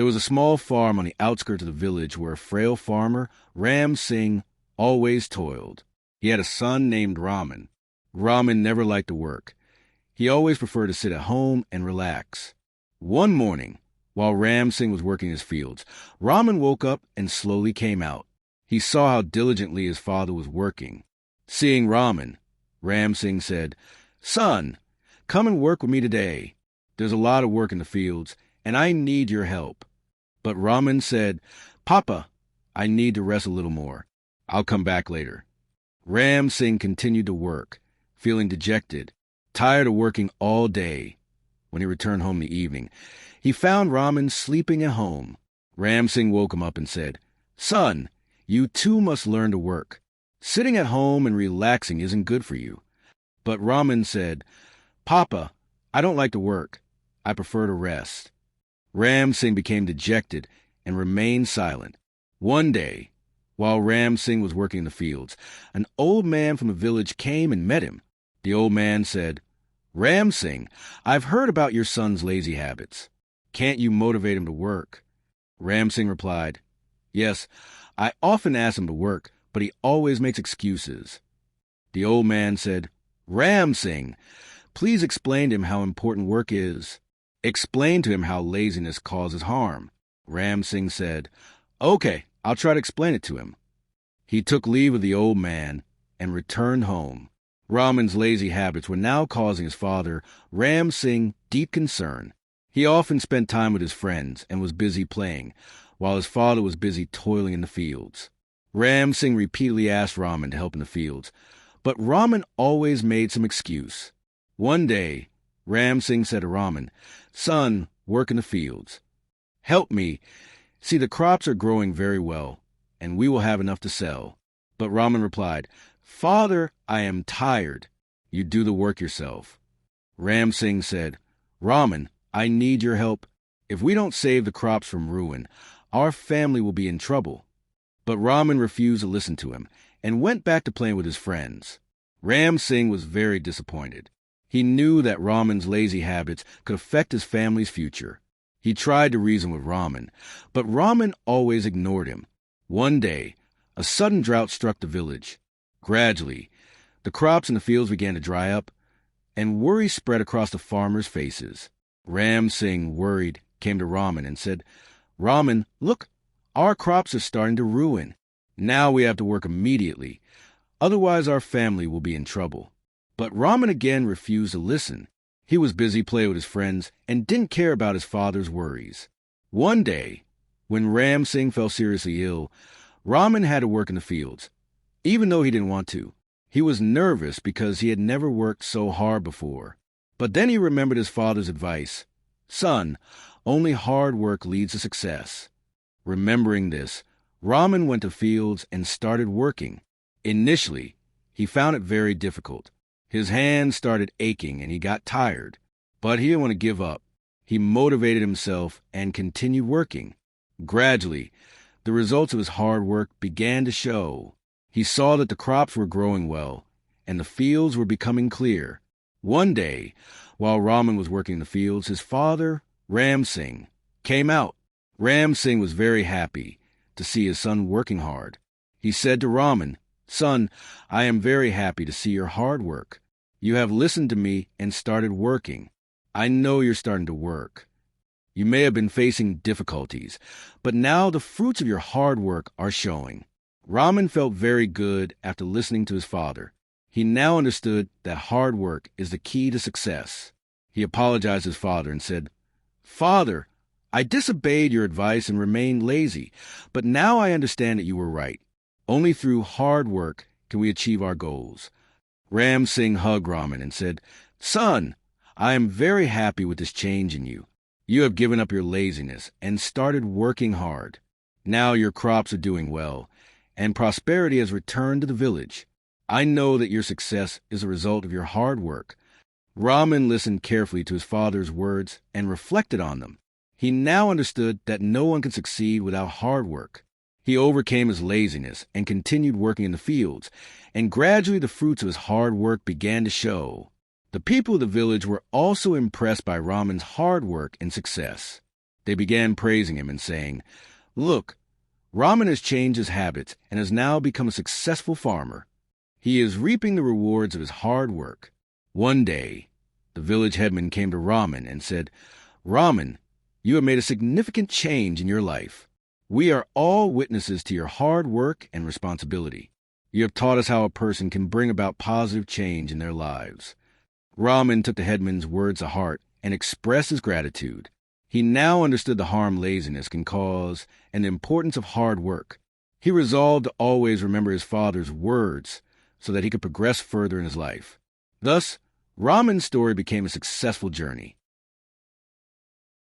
There was a small farm on the outskirts of the village where a frail farmer, Ram Singh, always toiled. He had a son named Raman. Raman never liked to work. He always preferred to sit at home and relax. One morning, while Ram Singh was working his fields, Raman woke up and slowly came out. He saw how diligently his father was working. Seeing Raman, Ram Singh said, "Son, come and work with me today. There's a lot of work in the fields, and I need your help." But Raman said, "Papa, I need to rest a little more. I'll come back later." Ram Singh continued to work, feeling dejected, tired of working all day. When he returned home in the evening, he found Raman sleeping at home. Ram Singh woke him up and said, "Son, you too must learn to work. Sitting at home and relaxing isn't good for you." But Raman said, "Papa, I don't like to work. I prefer to rest." Ram Singh became dejected and remained silent. One day, while Ram Singh was working in the fields, an old man from the village came and met him. The old man said, "Ram Singh, I've heard about your son's lazy habits. Can't you motivate him to work?" Ram Singh replied, "Yes, I often ask him to work, but he always makes excuses." The old man said, "Ram Singh, please explain to him how important work is. Explain to him how laziness causes harm." Ram Singh said, "Okay, I'll try to explain it to him." He took leave of the old man and returned home. Raman's lazy habits were now causing his father, Ram Singh, deep concern. He often spent time with his friends and was busy playing, while his father was busy toiling in the fields. Ram Singh repeatedly asked Raman to help in the fields, but Raman always made some excuse. One day, Ram Singh said to Raman, "Son, work in the fields. Help me. See, the crops are growing very well, and we will have enough to sell." But Raman replied, "Father, I am tired. You do the work yourself." Ram Singh said, "Raman, I need your help. If we don't save the crops from ruin, our family will be in trouble." But Raman refused to listen to him and went back to playing with his friends. Ram Singh was very disappointed. He knew that Raman's lazy habits could affect his family's future. He tried to reason with Raman, but Raman always ignored him. One day, a sudden drought struck the village. Gradually, the crops in the fields began to dry up, and worry spread across the farmers' faces. Ram Singh, worried, came to Raman and said, "Raman, look, our crops are starting to ruin. Now we have to work immediately. Otherwise our family will be in trouble." But Raman again refused to listen. He was busy playing with his friends and didn't care about his father's worries. One day, when Ram Singh fell seriously ill, Raman had to work in the fields, even though he didn't want to. He was nervous because he had never worked so hard before. But then he remembered his father's advice, "Son, only hard work leads to success." Remembering this, Raman went to fields and started working. Initially, he found it very difficult. His hands started aching and he got tired. But he didn't want to give up. He motivated himself and continued working. Gradually, the results of his hard work began to show. He saw that the crops were growing well, and the fields were becoming clear. One day, while Raman was working in the fields, his father, Ram Singh, came out. Ram Singh was very happy to see his son working hard. He said to Raman, "Son, I am very happy to see your hard work. You have listened to me and started working. I know you're starting to work. You may have been facing difficulties, but now the fruits of your hard work are showing." Raman felt very good after listening to his father. He now understood that hard work is the key to success. He apologized to his father and said, "Father, I disobeyed your advice and remained lazy, but now I understand that you were right. Only through hard work can we achieve our goals." Ram Singh hugged Raman and said, "Son, I am very happy with this change in you. You have given up your laziness and started working hard. Now your crops are doing well, and prosperity has returned to the village. I know that your success is a result of your hard work." Raman listened carefully to his father's words and reflected on them. He now understood that no one can succeed without hard work. He overcame his laziness and continued working in the fields, and gradually the fruits of his hard work began to show. The people of the village were also impressed by Raman's hard work and success. They began praising him and saying, "Look, Raman has changed his habits and has now become a successful farmer. He is reaping the rewards of his hard work." One day, the village headman came to Raman and said, "Raman, you have made a significant change in your life. We are all witnesses to your hard work and responsibility. You have taught us how a person can bring about positive change in their lives." Raman took the headman's words to heart and expressed his gratitude. He now understood the harm laziness can cause and the importance of hard work. He resolved to always remember his father's words so that he could progress further in his life. Thus, Raman's story became a successful journey.